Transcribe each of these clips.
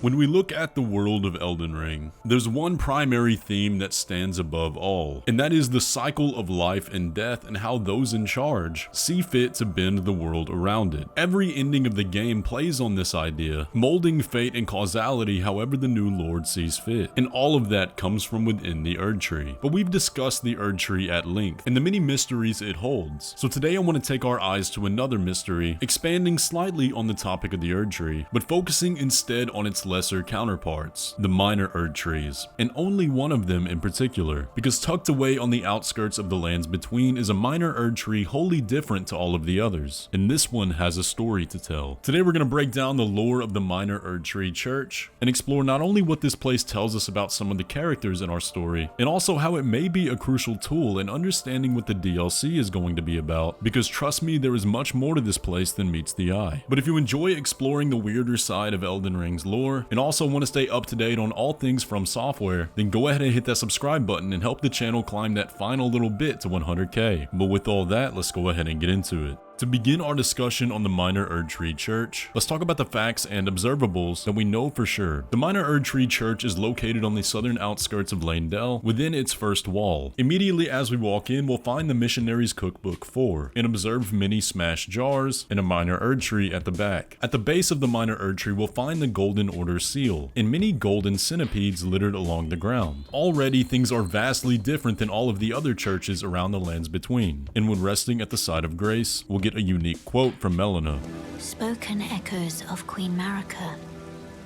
When we look at the world of Elden Ring, there's one primary theme that stands above all, and that is the cycle of life and death and how those in charge see fit to bend the world around it. Every ending of the game plays on this idea, molding fate and causality however the new lord sees fit, and all of that comes from within the Erdtree. But we've discussed the Erdtree at length, and the many mysteries it holds, so today I want to take our eyes to another mystery, expanding slightly on the topic of the Erdtree, but focusing instead on its lesser counterparts, the minor Erdtrees, and only one of them in particular, because tucked away on the outskirts of the lands between is a minor Erdtree wholly different to all of the others, and this one has a story to tell. Today we're going to break down the lore of the minor Erdtree Church, and explore not only what this place tells us about some of the characters in our story, and also how it may be a crucial tool in understanding what the DLC is going to be about, because trust me, there is much more to this place than meets the eye. But if you enjoy exploring the weirder side of Elden Ring's lore, and also want to stay up to date on all things FromSoftware, then go ahead and hit that subscribe button and help the channel climb that final little bit to 100k. But with all that, let's go ahead and get into it. To begin our discussion on the minor Erdtree Church, let's talk about the facts and observables that we know for sure. The minor Erdtree Church is located on the southern outskirts of Leyndell, within its first wall. Immediately as we walk in, we'll find the Missionary's Cookbook 4, and observe many smashed jars, and a minor Erdtree at the back. At the base of the minor Erdtree, we'll find the Golden Order seal, and many golden centipedes littered along the ground. Already, things are vastly different than all of the other churches around the lands between, and when resting at the side of grace, we'll get a unique quote from Melina. Spoken echoes of Queen Marika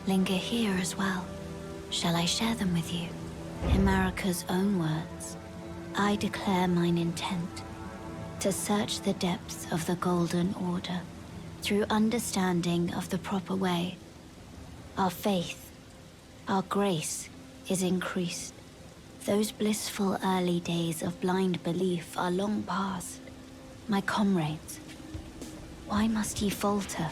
linger here as well. Shall I share them with you? In Marika's own words, I declare mine intent to search the depths of the Golden Order through understanding of the proper way. Our faith, our grace is increased. Those blissful early days of blind belief are long past. My comrades, why must ye falter?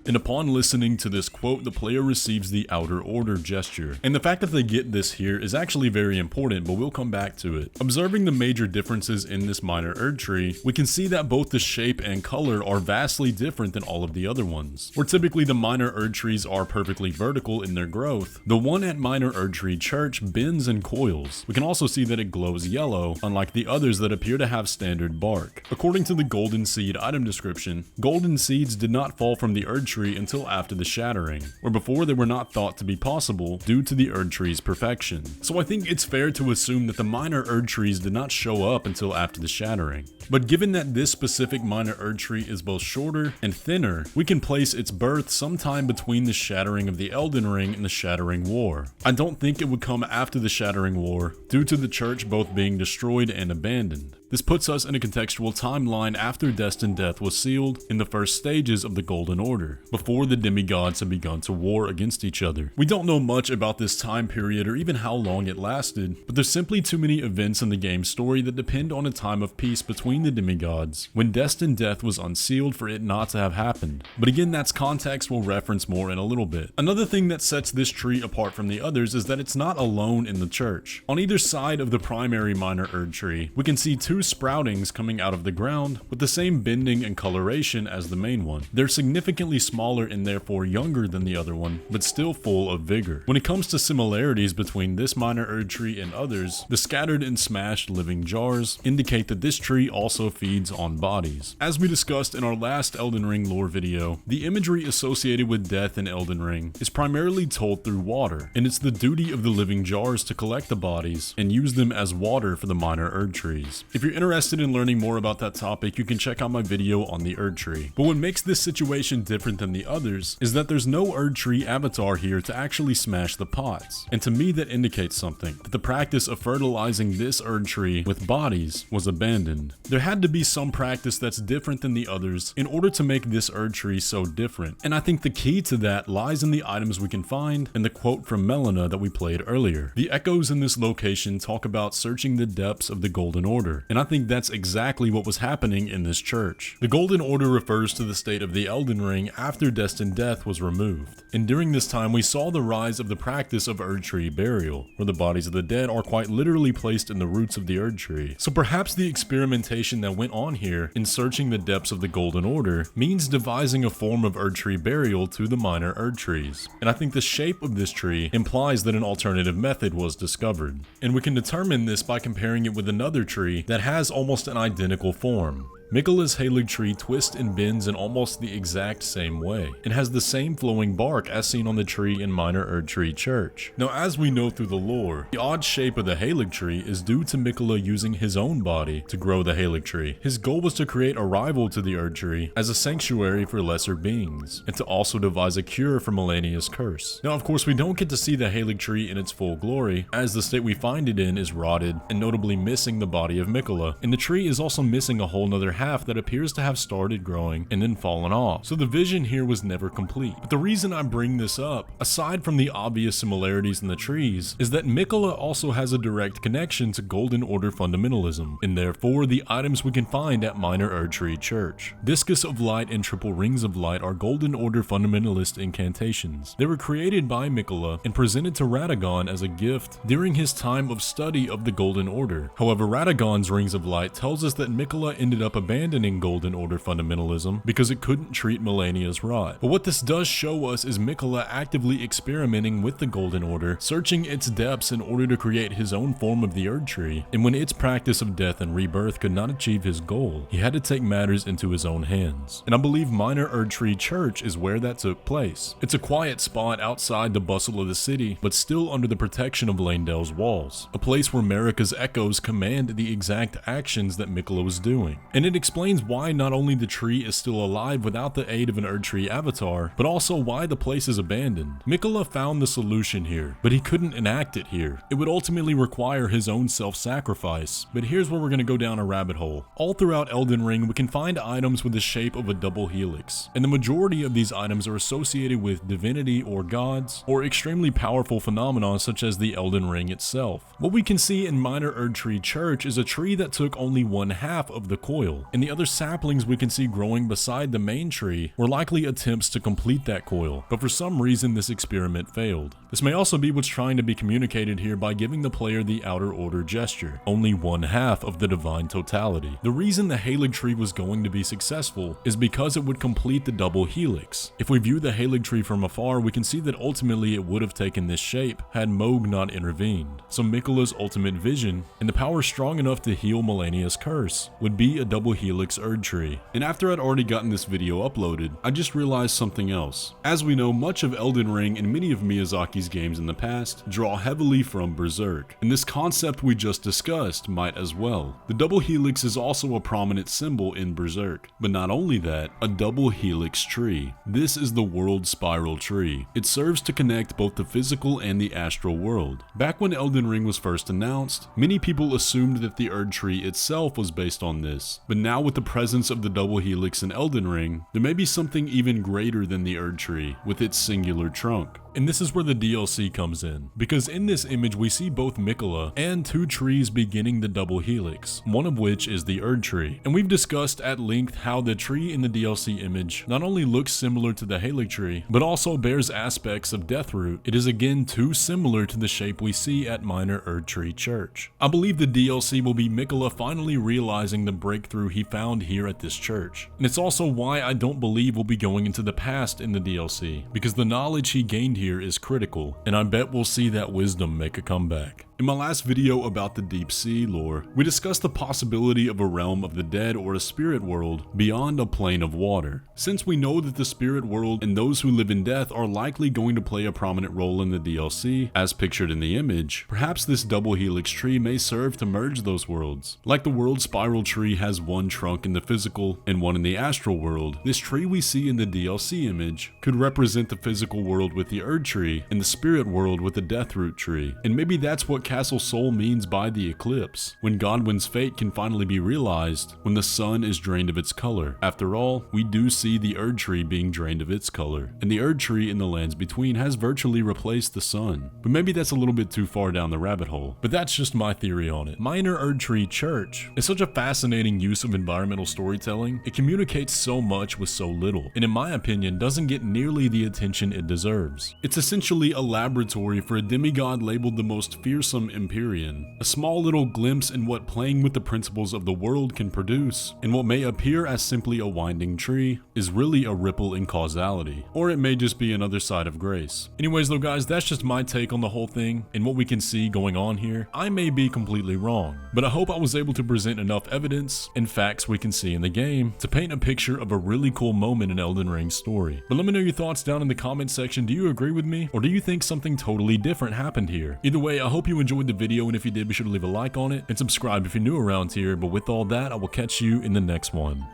And upon listening to this quote, the player receives the Outer Order gesture. And the fact that they get this here is actually very important, but we'll come back to it. Observing the major differences in this minor Erdtree, we can see that both the shape and color are vastly different than all of the other ones. Where typically the minor Erdtrees are perfectly vertical in their growth, the one at minor Erdtree Church bends and coils. We can also see that it glows yellow, unlike the others that appear to have standard bark. According to the Golden Seed item description, golden seeds did not fall from the Erdtree until after the shattering, or before they were not thought to be possible due to the Erdtree's perfection. So I think it's fair to assume that the minor Erdtrees did not show up until after the shattering. But given that this specific minor Erdtree is both shorter and thinner, we can place its birth sometime between the shattering of the Elden Ring and the Shattering War. I don't think it would come after the Shattering War, due to the church both being destroyed and abandoned. This puts us in a contextual timeline after Destined Death was sealed in the first stages of the Golden Order, before the demigods had begun to war against each other. We don't know much about this time period or even how long it lasted, but there's simply too many events in the game's story that depend on a time of peace between the demigods, when Destined Death was unsealed for it not to have happened. But again, that's context we'll reference more in a little bit. Another thing that sets this tree apart from the others is that it's not alone in the church. On either side of the primary minor Erdtree, we can see two sproutings coming out of the ground with the same bending and coloration as the main one. They're significantly smaller and therefore younger than the other one, but still full of vigor. When it comes to similarities between this minor Erdtree and others, the scattered and smashed living jars indicate that this tree also feeds on bodies. As we discussed in our last Elden Ring lore video, the imagery associated with death in Elden Ring is primarily told through water, and it's the duty of the living jars to collect the bodies and use them as water for the minor Erdtrees. If you're interested in learning more about that topic, you can check out my video on the Erdtree. But what makes this situation different than the others is that there's no Erdtree avatar here to actually smash the pots. And to me that indicates something, that the practice of fertilizing this Erdtree with bodies was abandoned. There had to be some practice that's different than the others in order to make this Erdtree so different. And I think the key to that lies in the items we can find and the quote from Melina that we played earlier. The echoes in this location talk about searching the depths of the Golden Order, and I think that's exactly what was happening in this church. The Golden Order refers to the state of the Elden Ring after destined death was removed. And during this time, we saw the rise of the practice of Erdtree burial, where the bodies of the dead are quite literally placed in the roots of the Erdtree. So perhaps the experimentation that went on here in searching the depths of the Golden Order means devising a form of Erdtree burial to the minor Erdtrees. And I think the shape of this tree implies that an alternative method was discovered. And we can determine this by comparing it with another tree that has almost an identical form. Miquella's Haligtree twists and bends in almost the exact same way. It has the same flowing bark as seen on the tree in minor Erdtree Church. Now, as we know through the lore, the odd shape of the Haligtree is due to Miquella using his own body to grow the Haligtree. His goal was to create a rival to the Erdtree as a sanctuary for lesser beings, and to also devise a cure for Malenia's curse. Now, of course, we don't get to see the Haligtree in its full glory, as the state we find it in is rotted and notably missing the body of Miquella, and the tree is also missing a whole nother half that appears to have started growing and then fallen off. So the vision here was never complete. But the reason I bring this up, aside from the obvious similarities in the trees, is that Miquella also has a direct connection to Golden Order fundamentalism, and therefore the items we can find at minor Erdtree Church. Discus of Light and Triple Rings of Light are Golden Order fundamentalist incantations. They were created by Miquella and presented to Radagon as a gift during his time of study of the Golden Order. However, Radagon's Rings of Light tells us that Miquella ended up abandoning Golden Order fundamentalism because it couldn't treat Malenia's rot. But what this does show us is Miquella actively experimenting with the Golden Order, searching its depths in order to create his own form of the Erdtree, and when its practice of death and rebirth could not achieve his goal, he had to take matters into his own hands. And I believe minor Erdtree Church is where that took place. It's a quiet spot outside the bustle of the city, but still under the protection of Lanedel's walls, a place where Marika's echoes command the exact actions that Miquella was doing. And it explains why not only the tree is still alive without the aid of an Erdtree avatar, but also why the place is abandoned. Miquella found the solution here, but he couldn't enact it here. It would ultimately require his own self-sacrifice. But here's where we're going to go down a rabbit hole. All throughout Elden Ring, we can find items with the shape of a double helix, and the majority of these items are associated with divinity or gods, or extremely powerful phenomena such as the Elden Ring itself. What we can see in minor Erdtree Church is a tree that took only one half of the coil, and the other saplings we can see growing beside the main tree were likely attempts to complete that coil, but for some reason this experiment failed. This may also be what's trying to be communicated here by giving the player the outer order gesture, only one half of the divine totality. The reason the Haligtree was going to be successful is because it would complete the double helix. If we view the Haligtree from afar, we can see that ultimately it would have taken this shape had Mohg not intervened. So Miquella's ultimate vision, and the power strong enough to heal Malenia's curse, would be a double helix Erdtree. And after I'd already gotten this video uploaded, I just realized something else. As we know, much of Elden Ring and many of Miyazaki's games in the past draw heavily from Berserk, and this concept we just discussed might as well. The double helix is also a prominent symbol in Berserk, but not only that, a double helix tree. This is the world spiral tree. It serves to connect both the physical and the astral world. Back when Elden Ring was first announced, many people assumed that the Erdtree itself was based on this, but now with the presence of the double helix in Elden Ring, there may be something even greater than the Erdtree with its singular trunk. And this is where the DLC comes in, because in this image we see both Miquella and two trees beginning the double helix, one of which is the Erdtree. And we've discussed at length how the tree in the DLC image not only looks similar to the Haligtree, but also bears aspects of Deathroot. It is again too similar to the shape we see at minor Erdtree Church. I believe the DLC will be Miquella finally realizing the breakthrough he found here at this church. And it's also why I don't believe we'll be going into the past in the DLC, because the knowledge he gained here is critical, and I bet we'll see that wisdom make a comeback. In my last video about the deep sea lore, we discussed the possibility of a realm of the dead or a spirit world beyond a plane of water. Since we know that the spirit world and those who live in death are likely going to play a prominent role in the DLC, as pictured in the image, perhaps this double helix tree may serve to merge those worlds. Like the world spiral tree has one trunk in the physical and one in the astral world, this tree we see in the DLC image could represent the physical world with the Erdtree and the spirit world with the Deathroot tree, and maybe that's what Castle Sol means by the eclipse, when Godwyn's fate can finally be realized when the sun is drained of its color. After all, we do see the Erdtree being drained of its color, and the Erdtree in the lands between has virtually replaced the sun. But maybe that's a little bit too far down the rabbit hole, but that's just my theory on it. Minor Erdtree Church is such a fascinating use of environmental storytelling. It communicates so much with so little, and in my opinion doesn't get nearly the attention it deserves. It's essentially a laboratory for a demigod labeled the most fearsome Empyrean, a small little glimpse in what playing with the principles of the world can produce, and what may appear as simply a winding tree is really a ripple in causality, or it may just be another side of grace. Anyways though guys, that's just my take on the whole thing and what we can see going on here. I may be completely wrong, but I hope I was able to present enough evidence and facts we can see in the game to paint a picture of a really cool moment in Elden Ring's story. But let me know your thoughts down in the comment section. Do you agree with me, or do you think something totally different happened here? Either way, I hope you enjoyed the video, and if you did, be sure to leave a like on it and subscribe if you're new around here. But with all that, I will catch you in the next one.